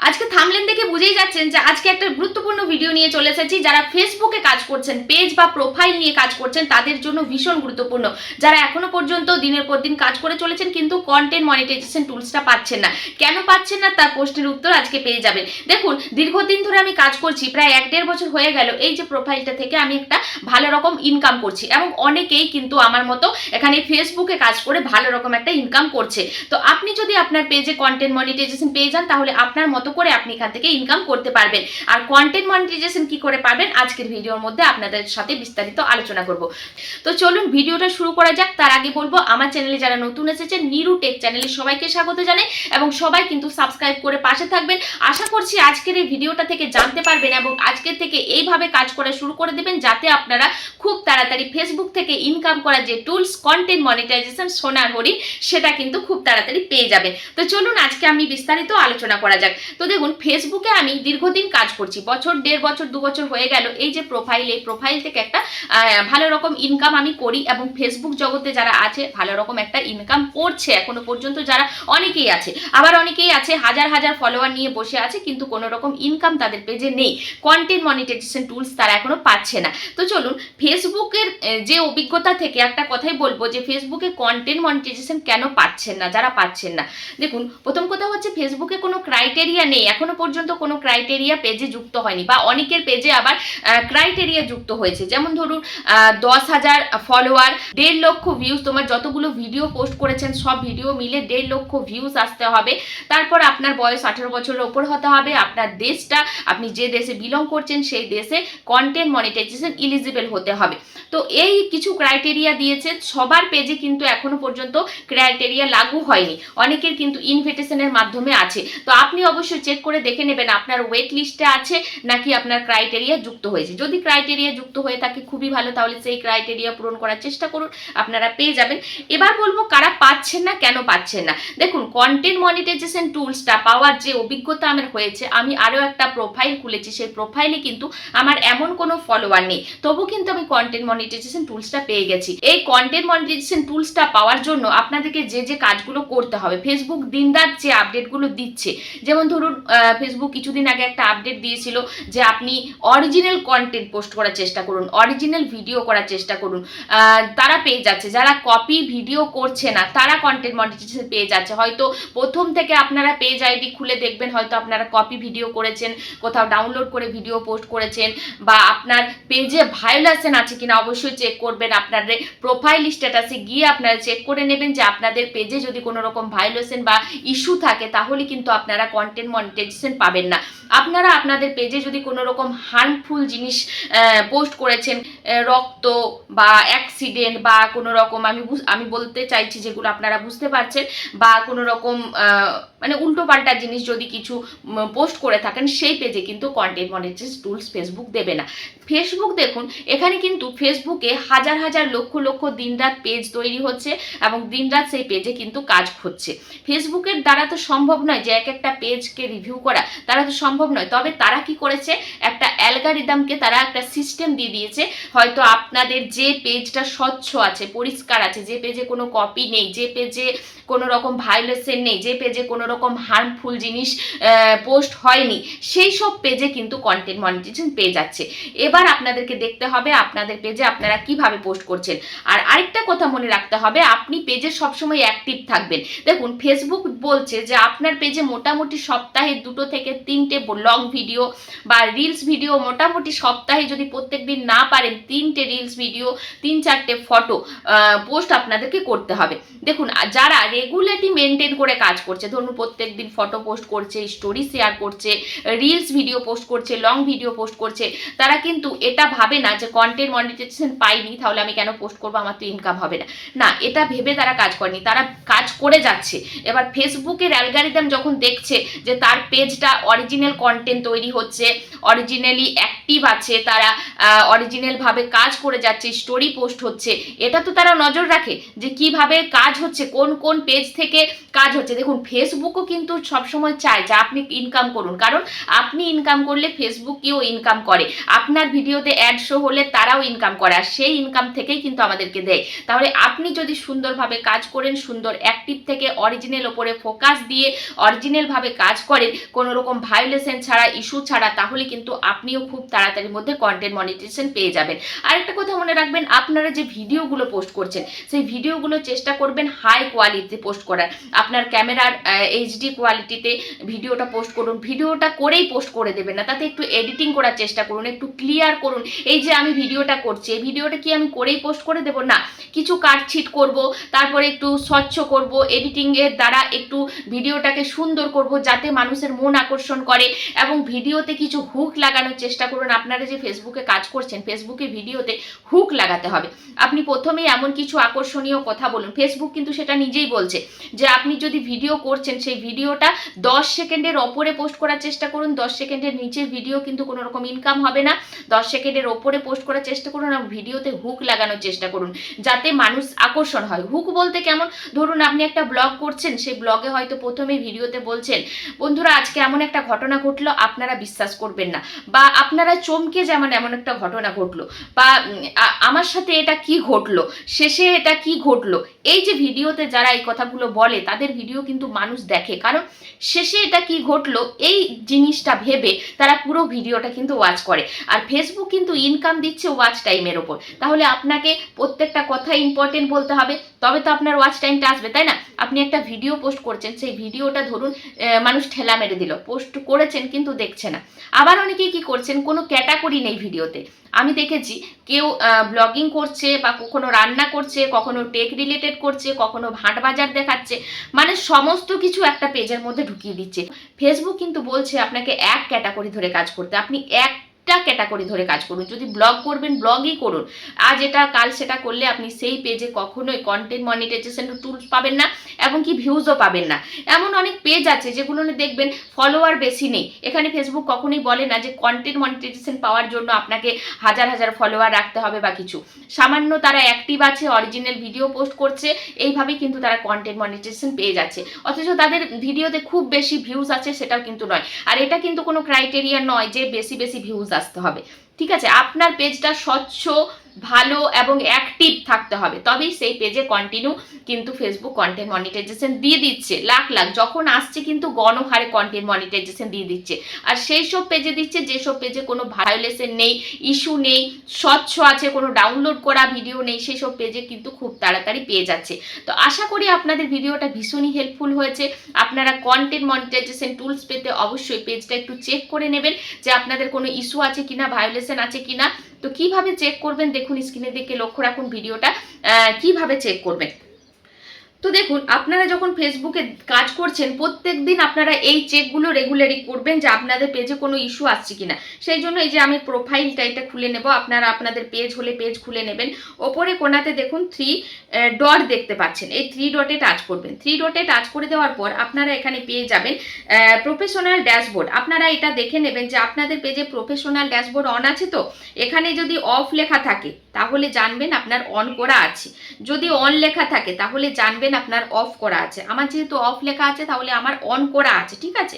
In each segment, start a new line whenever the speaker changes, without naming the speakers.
আজকে থাম্বনেল দেখে বুঝেই যাচ্ছেন যে আজকে একটা গুরুত্বপূর্ণ ভিডিও নিয়ে চলে এসেছি। যারা ফেসবুকে কাজ করছেন, পেজ বা প্রোফাইল নিয়ে কাজ করছেন, তাদের জন্য ভীষণ গুরুত্বপূর্ণ। যারা এখনো পর্যন্ত দিনের পর দিন কাজ করে চলেছেন কিন্তু কন্টেন্ট মনিটাইজেশন টুলসটা পাচ্ছেন না, কেন পাচ্ছেন না তার প্রশ্নের উত্তর আজকে পেয়ে যাবেন। দেখুন, দীর্ঘদিন ধরে আমি কাজ করছি, প্রায় 1-1.5 বছর হয়ে গেল। এই যে প্রোফাইলটা থেকে আমি একটা ভালো রকম ইনকাম করছি এবং অনেকেই কিন্তু আমার মতো এখানে ফেসবুকে কাজ করে ভালো রকম একটা ইনকাম করছে। তো আপনি যদি আপনার পেজে কন্টেন্ট মনিটাইজেশন পেয়ে যান, তাহলে আপনার মতো করে আপনি এখান থেকে ইনকাম করতে পারবেন। আর কন্টেন্ট মনিটাইজেশন কি করে পাবেন আজকের ভিডিওর মধ্যে আপনাদের সাথে বিস্তারিত আলোচনা করব। তো চলুন ভিডিওটা শুরু করা যাক। তার আগে বলবো, আমার চ্যানেলে যারা নতুন এসেছেন, নিরু টেক চ্যানেলে সবাইকে স্বাগত জানাই এবং সবাই কিন্তু সাবস্ক্রাইব করে পাশে থাকবেন। আশা করছি আজকের এই ভিডিওটা থেকে জানতে পারবেন এবং আজকের থেকে এইভাবে কাজ করা শুরু করে দেবেন যাতে আপনারা খুব তাড়াতাড়ি ফেসবুক থেকে ইনকাম করার যে টুলস কন্টেন্ট মনিটাইজেশন সোনার হরিণ, সেটা কিন্তু খুব তাড়াতাড়ি পেয়ে যাবেন। তো চলুন আজকে আমি বিস্তারিত আলোচনা করা যাক। তো দেখুন, ফেসবুকে আমি দীর্ঘদিন কাজ করছি, বছর 1.5 বছর 2 বছর হয়ে গেল। এই যে প্রোফাইল, এই প্রোফাইল থেকে একটা ভালো রকম ইনকাম আমি করি এবং ফেসবুক জগতে যারা আছে ভালো রকম একটা ইনকাম করছে এখনো পর্যন্ত, যারা অনেকেই আছে, আবার অনেকেই আছে হাজার হাজার ফলোয়ার নিয়ে বসে আছে কিন্তু কোনো রকম ইনকাম তাদের পেজে নেই, কন্টেন্ট মনিটাইজেশন টুলস তারা এখনো পাচ্ছে না। তো চলুন, ফেসবুকের যে অভিজ্ঞতা থেকে একটা কথাই বলবো যে ফেসবুকে কন্টেন্ট মনিটাইজেশন কেন পাচ্ছেন না, যারা পাচ্ছেন না। দেখুন, প্রথম কথা হচ্ছে ফেসবুকে কোনো ক্রাইটেরিয়া নেই, এখনো পর্যন্ত কোনো ক্রাইটেরিয়া পেজে যুক্ত হয়নি, বা অনেকের পেজে আবার ক্রাইটেরিয়া যুক্ত হয়েছে। যেমন ধরুন 10,000 ফলোয়ার, 1.5 লক্ষ ভিউজ, তোমার যতগুলো ভিডিও পোস্ট করেছেন সব ভিডিও মিলে 1.5 লক্ষ ভিউজ আসতে হবে। তারপর আপনার বয়স 18 বছরের ওপর হতে হবে, আপনার দেশটা, আপনি যে দেশে বিলং করছেন সেই দেশে কন্টেন্ট মনিটাইজেশন এলিজিবল হতে হবে। তো এই কিছু ক্রাইটেরিয়া দিয়েছে, সবার পেজে কিন্তু এখনো পর্যন্ত ক্রাইটেরিয়া লাগু হয়নি, অনেকের কিন্তু ইনভিটেশনের মাধ্যমে আছে। তো আপনি অবশ্যই চেক করে দেখে নেবেন আপনার ওয়েট লিস্টে আছে নাকি আপনার ক্রাইটেরিয়া যুক্ত হয়েছে। যদি ক্রাইটেরিয়া যুক্ত হয়ে থাকে খুবই ভালো, তাহলে সেই ক্রাইটেরিয়া পূরণ করার চেষ্টা করুন, আপনারা পেয়ে যাবেন। এবার বলবো কারা পাচ্ছেন না, কেন পাচ্ছেন না। দেখুন, কন্টেন্ট মনিটাইজেশন টুলসটা পাওয়ার যে অভিজ্ঞতা আমার হয়েছে, আমি আরও একটা প্রোফাইল খুলেছি, সেই প্রোফাইলে কিন্তু আমার এমন কোনো ফলোয়ার নেই, তবু কিন্তু আমি কন্টেন্ট মনিটাইজেশন টুলসটা পেয়ে গেছি। এই কন্টেন্ট মনিটাইজেশন টুলসটা পাওয়ার জন্য আপনাদেরকে যে যে কাজগুলো করতে হবে, ফেসবুক দিনরাত যে আপডেটগুলো দিচ্ছে, যেমন ধরুন ফেসবুক কিছুদিন আগে একটা আপডেট দিয়েছিল যে আপনি অরিজিনাল কন্টেন্ট পোস্ট করার চেষ্টা করুন, অরিজিনাল ভিডিও করার চেষ্টা করুন, তারা পেয়ে যাচ্ছে। যারা কপি ভিডিও করছে না তারা কন্টেন্ট মনিটাইজেশন পেয়ে যাচ্ছে। হয়তো প্রথম থেকে আপনারা পেজ আইডি খুলে দেখবেন, হয়তো আপনারা কপি ভিডিও করেছেন, কোথাও ডাউনলোড করে ভিডিও পোস্ট করেছেন, বা আপনার পেজে ভায়োলেশন আছে কিনা অবশ্যই চেক করবেন। আপনার প্রোফাইল স্ট্যাটাসে গিয়ে আপনারা চেক করে নেবেন যে আপনাদের পেজে যদি কোনো রকম ভায়োলেশন বা ইস্যু থাকে তাহলে কিন্তু আপনারা কন্টেন্ট মনিটাইজেশন পাবেন না। আপনারা আপনাদের পেজে যদি কোনো রকম হার্মফুল জিনিস পোস্ট করেছেন, রক্ত বা অ্যাক্সিডেন্ট বা কোনো রকম, আমি বলতে চাইছি যেগুলো আপনারা বুঝতে পারছেন, বা কোনো রকম মানে উল্টোপাল্টা জিনিস যদি কিছু পোস্ট করে থাকেন, সেই পেজে কিন্তু কন্টেন্ট মনিটাইজেশন টুলস ফেসবুক দেবে না। ফেসবুক দেখুন, এখানে কিন্তু ফেসবুকে হাজার হাজার লক্ষ লক্ষ দিনরাত পেজ তৈরি হচ্ছে এবং দিনরাত সেই পেজে কিন্তু কাজ হচ্ছে। ফেসবুকের দ্বারা তো সম্ভব নয় যে এক একটা পেজকে রিভিউ করা, তারা তো সম্ভব নয়। তবে তারা কি করেছে, একটা অ্যালগরিদমকে তারা একটা সিস্টেম দিয়ে দিয়েছে। হয়তো আপনাদের যে পেজটা স্বচ্ছ আছে, পরিষ্কার আছে, যে পেজে কোনো কপি নেই, যে পেজে কোনো রকম ভায়োলেশন নেই, যে পেজে কোনো রকম হার্মফুল জিনিস পোস্ট হয়নি, সেই সব পেজে কিন্তু কন্টেন্ট মনিটাইজেশন পেয়ে যাচ্ছে। এবার আপনাদেরকে দেখতে হবে আপনাদের পেজে আপনারা কিভাবে পোস্ট করছেন। আর আরেকটা কথা মনে রাখতে হবে, আপনি পেজে সবসময় অ্যাক্টিভ থাকবেন। দেখুন, ফেসবুক বলছে যে আপনার পেজে মোটামুটি সপ্তাহে 2 থেকে 3টে লং ভিডিও বা রিলস ভিডিও, মোটামুটি সপ্তাহে যদি প্রত্যেক দিন না পারেন 3টে রিলস ভিডিও, 3-4টে ফটো পোস্ট আপনাদেরকে করতে হবে। দেখুন, যারা রেগুলারলি মেনটেন করে কাজ করছে, ধরুন প্রত্যেক দিন ফটো পোস্ট করছে, স্টোরি শেয়ার করছে, রিলস ভিডিও পোস্ট করছে, লং ভিডিও পোস্ট করছে, তারা কিন্তু এটা ভাবে না যে কন্টেন্ট মনিটাইজেশন পাইনি তাহলে আমি কেন পোস্ট করবো, আমার তো ইনকাম হবে না। না, এটা ভেবে তারা কাজ করেনি, তারা কাজ করে যাচ্ছে। এবার ফেসবুকের অ্যালগরিদম যখন দেখছে যে তার পেজটা অরিজিনাল কন্টেন্ট তৈরি হচ্ছে, অরিজিনালি অ্যাক্টিভ আছে, তারা অরিজিনাল ভাবে কাজ করে যাচ্ছে, স্টোরি পোস্ট হচ্ছে, এটা তো তারা নজর রাখে যে কিভাবে কাজ কাজ হচ্ছে, কোন কোন পেজ থেকে কাজ হচ্ছে। দেখুন ফেসবুকও কিন্তু সবসময় চায় যে আপনি ইনকাম করুন, কারণ আপনি ইনকাম করলে ফেসবুককেও ইনকাম করে, আপনার ভিডিওতে অ্যাড শো হলে তারাও ইনকাম করে, আর সেই ইনকাম থেকেই কিন্তু আমাদেরকে দেয়। তাহলে আপনি যদি সুন্দরভাবে কাজ করেন, সুন্দর অ্যাক্টিভ থেকে অরিজিনাল ওপরে ফোকাস দিয়ে অরিজিনালভাবে কাজ করেন, কোনো রকম ভায়োলেশন ছাড়া, ইস্যু ছাড়া, তাহলে কিন্তু আপনিও খুব তাড়াতাড়ির মধ্যে কন্টেন্ট মনিটাইজেশন পেয়ে যাবেন। আরেকটা কথা মনে রাখবেন, আপনারা যে ভিডিওগুলো পোস্ট করছেন সেই ভিডিওগুলো চেষ্টা করবেন হাই কোয়ালিটিতে পোস্ট করার। আপনার ক্যামেরার এইচডি কোয়ালিটিতে ভিডিওটা পোস্ট করুন, ভিডিওটা করেই পোস্ট করে দেবেন না, তাতে একটু এডিটিং করার চেষ্টা করুন, একটু ক্লিয়ার করুন। এই যে আমি ভিডিওটা করছি, এই ভিডিওটা কি আমি করেই পোস্ট করে দেবো? না, কিছু কাটছিট করব, তারপরে একটু স্বচ্ছ করব, এডিটিংয়ের দ্বারা একটু ভিডিওটাকে সুন্দর করব যাতে মানুষের মন আকর্ষণ করে, এবং ভিডিওতে কিছু হুক লাগানোর চেষ্টা করুন। আপনারা যে ফেসবুকে কাজ করছেন, ফেসবুকে ভিডিওতে হুক লাগাতে হবে। আপনি প্রথমেই এমন কিছু আকর্ষণীয় কথা বলুন, ফেসবুক কিন্তু সেটা নিজেই বলছে যে আপনি যদি ভিডিও করছেন সেই ভিডিওটা 10 সেকেন্ডের ওপরে পোস্ট করার চেষ্টা করুন, 10 সেকেন্ডের নিচের ভিডিও কিন্তু কোনো রকম ইনকাম হবে না, 10 সেকেন্ডের ওপরে পোস্ট করার চেষ্টা করুন, এবং ভিডিওতে হুক লাগানোর চেষ্টা করুন যাতে মানুষ আকর্ষণ হয়। হুক বলতে কেমন, ধরুন আপনি একটা ব্লগ করছেন, সেই ব্লগে হয়তো প্রথমে ভিডিওতে বলছেন বন্ধুরা আজকে এমন একটা ঘটনা ঘটলো, আপনারা বিশ্বাস করবেন না, বা আপনারা চমকে যেমন এমন একটা ঘটনা ঘটলো, বা আমার সাথে এটা কি ঘটলো, শেষে এটা কি ঘটলো। এই যে ভিডিওতে যারা এই কথাগুলো বলে তাদের ভিডিও কিন্তু মানুষ দেখে, কারণ শেষে এটা কি ঘটলো এই জিনিসটা ভেবে তারা পুরো ভিডিওটা কিন্তু ওয়াচ করে। আর ফেসবুক কিন্তু ইনকাম দিচ্ছে ওয়াচ টাইমের ওপর, তাহলে আপনাকে প্রত্যেকটা কথা ইম্পর্টেন্ট বলতে হবে, তবে তো আপনার ওয়াচ টাইমটা আসবে, তাই না? আপনি একটা ভিডিও পোস্ট করছেন, সেই ভিডিওটা ধরুন মানুষ ঠেলা মেরে দিল, পোস্ট করেছেন কিন্তু দেখছে না। আবার অনেকেই কি করছেন, কোনো ক্যাটাগরি নেই ভিডিওতে। আমি দেখেছি কেউ ব্লগিং করছে, বা কখনো রান্না করছে, কখনো টেক রিলেটেড করছে, কখনো ভাট বাজার দেখাচ্ছে, মানে সমস্ত কিছু একটা পেজের মধ্যে ঢুকিয়ে দিচ্ছে। ফেসবুক কিন্তু বলছে আপনাকে এক ক্যাটাগরি ধরে কাজ করতে, আপনি একটা ক্যাটাগরি ধরে কাজ করুন। যদি ব্লগ করবেন ব্লগই করুন, আজ এটা কাল সেটা করলে আপনি সেই পেজে কখনোই কন্টেন্ট মনিটাইজেশন টুলস পাবেন না, এবং কি ভিউজও পাবেন না। এমন অনেক পেজ আছে যেগুলো দেখবেন ফলোয়ার বেশি নেই, এখানে ফেসবুক কখনোই বলে না যে কন্টেন্ট মনিটাইজেশন পাওয়ার জন্য আপনাকে হাজার হাজার ফলোয়ার রাখতে হবে বা কিছু, সামান্য তারা অ্যাক্টিভ আছে, অরিজিনাল ভিডিও পোস্ট করছে, এইভাবেই কিন্তু তারা কন্টেন্ট মনিটাইজেশন পেয়ে যাচ্ছে, অথচ তাদের ভিডিওতে খুব বেশি ভিউজ আছে সেটাও কিন্তু নয়। আর এটা কিন্তু কোনো ক্রাইটেরিয়া নয় যে বেশি বেশি ভিউজ আসতে হবে, ঠিক আছে? আপনার পেজটা স্বচ্ছ, ভালো এবং অ্যাক্টিভ থাকতে হবে, তবেই সেই পেজে কন্টিনিউ কিন্তু ফেসবুক কন্টেন্ট মনিটাইজেশন দিয়ে দিচ্ছে। লাখ লাখ যখন আসছে কিন্তু গণহারে কন্টেন্ট মনিটাইজেশন দিয়ে দিচ্ছে, আর সেই সব পেজে দিচ্ছে যেসব পেজে কোনো ভায়োলেশন নেই, ইস্যু নেই, স্বচ্ছ আছে, কোনো ডাউনলোড করা ভিডিও নেই, সেই সব পেজে কিন্তু খুব তাড়াতাড়ি পেয়ে যাচ্ছে। তো আশা করি আপনাদের ভিডিওটা ভীষণই হেল্পফুল হয়েছে। আপনারা কন্টেন্ট মনিটাইজেশন টুলস পেতে অবশ্যই পেজটা একটু চেক করে নেবেন যে আপনাদের কোনো ইস্যু আছে কিনা, ভায়োলেশন আছে কিনা। তো কিভাবে চেক করবেন দেখুন, স্ক্রিনে দিকে লক্ষ্য রাখুন ভিডিওটা কিভাবে চেক করবেন। তো দেখুন, আপনারা যখন ফেসবুকে কাজ করছেন প্রত্যেক দিন আপনারা এই চেকগুলো রেগুলারই করবেন যে আপনাদের পেজে কোনো ইস্যু আসছে কিনা। সেই জন্য এই যে আমি প্রোফাইলটা এটা খুলে নেব, আপনারা আপনাদের পেজ হলে পেজ খুলে নেবেন। ওপরে কোণাতে দেখুন 3 ডট দেখতে পাচ্ছেন, এই 3 ডটে টাচ করবেন। 3 ডটে টাচ করে দেওয়ার পর আপনারা এখানে পেয়ে যাবেন প্রফেশনাল ড্যাশবোর্ড। আপনারা এটা দেখে নেবেন যে আপনাদের পেজে প্রফেশনাল ড্যাশবোর্ড অন আছে। তো এখানে যদি অফ লেখা থাকে তাহলে জানবেন আপনার অন করা আছে, যদি অন লেখা থাকে তাহলে জানবেন আপনার অফ করা আছে। আমার যেহেতু অফ লেখা আছে তাহলে আমার অন করা আছে, ঠিক আছে?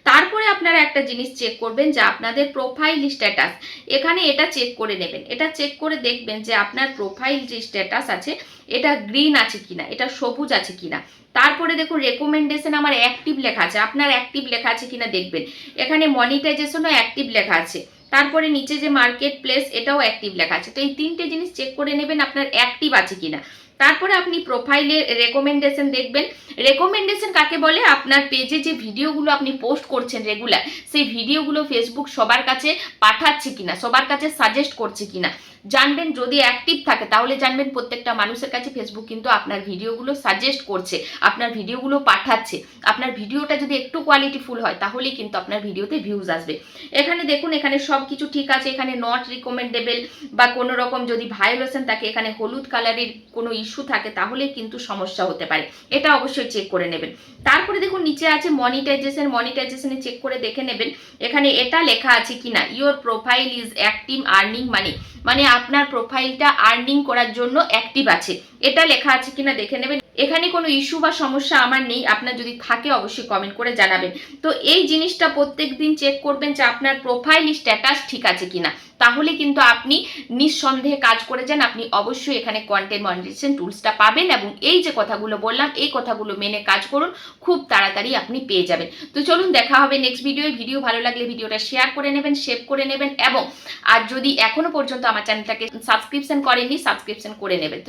তারপরে আপনারা একটা জিনিস চেক করবেন যে আপনাদের প্রোফাইল স্ট্যাটাস, এখানে এটা চেক করে নেবেন। এটা চেক করে দেখবেন যে আপনার প্রোফাইল যে স্ট্যাটাস আছে এটা গ্রিন আছে কিনা, এটা সবুজ আছে কিনা। তারপরে দেখুন রেকমেন্ডেশন আমার অ্যাক্টিভ লেখা আছে, আপনার অ্যাক্টিভ লেখা আছে কিনা দেখবেন। এখানে মনিটাইজেশনও অ্যাক্টিভ লেখা আছে, তারপরে নিচে যে মার্কেট প্লেস এটাও অ্যাক্টিভ লেখা আছে। তো এই 3টে জিনিস চেক করে নেবেন আপনার অ্যাক্টিভ আছে কিনা। তারপরে আপনি প্রোফাইলে রেকমেন্ডেশন দেখবেন। রেকমেন্ডেশন কাকে বলে, আপনার পেজে যে ভিডিওগুলো আপনি পোস্ট করছেন রেগুলার, সেই ভিডিওগুলো ফেসবুক সবার কাছে পাঠাচ্ছে কিনা, সবার কাছে সাজেস্ট করছে কিনা জানবেন। যদি অ্যাক্টিভ থাকে তাহলে জানবেন প্রত্যেকটা মানুষের কাছে ফেসবুক কিন্তু আপনার ভিডিওগুলো সাজেস্ট করছে, আপনার ভিডিওগুলো পাঠাচ্ছে। আপনার ভিডিওটা যদি একটু কোয়ালিটিফুল হয় তাহলেই কিন্তু আপনার ভিডিওতে ভিউজ আসবে। এখানে দেখুন, এখানে সব কিছু ঠিক আছে, এখানে নট রিকমেন্ডেবল বা কোনো রকম যদি ভায়োলেশন থাকে, এখানে হলুদ কালারের কোনো ইস্যু থাকে তাহলে কিন্তু সমস্যা হতে পারে, এটা অবশ্যই চেক করে নেবেন। তারপরে দেখুন নিচে আছে মনিটাইজেশন, মনিটাইজেশনে চেক করে দেখে নেবেন এখানে এটা লেখা আছে কিনা, your profile is active earning money, মানে আপনার প্রোফাইলটা আর্নিং করার জন্য অ্যাক্টিভ আছে, এটা লেখা আছে কিনা দেখে নেবেন। এখানে কোনো ইস্যু বা সমস্যা আমার নেই, আপনার যদি থাকে অবশ্যই কমেন্ট করে জানাবেন। তো এই জিনিসটা প্রত্যেক দিন চেক করবেন যে আপনার প্রোফাইল স্ট্যাটাস ঠিক আছে কিনা, তাহলে কিন্তু আপনি নিঃসন্দেহে কাজ করে যান, আপনি অবশ্যই এখানে কন্টেন্ট মনিটাইজেশন টুলসটা পাবেন। এবং এই যে কথাগুলো বললাম এই কথাগুলো মেনে কাজ করুন, খুব তাড়াতাড়ি আপনি পেয়ে যাবেন। তো চলুন দেখা হবে নেক্সট ভিডিও ভালো লাগলে ভিডিওটা শেয়ার করে নেবেন, সেভ করে নেবেন, এবং আর যদি এখনো পর্যন্ত আমার চ্যানেলটাকে সাবস্ক্রিপশন করেননি সাবস্ক্রিপশন করে নেবেন।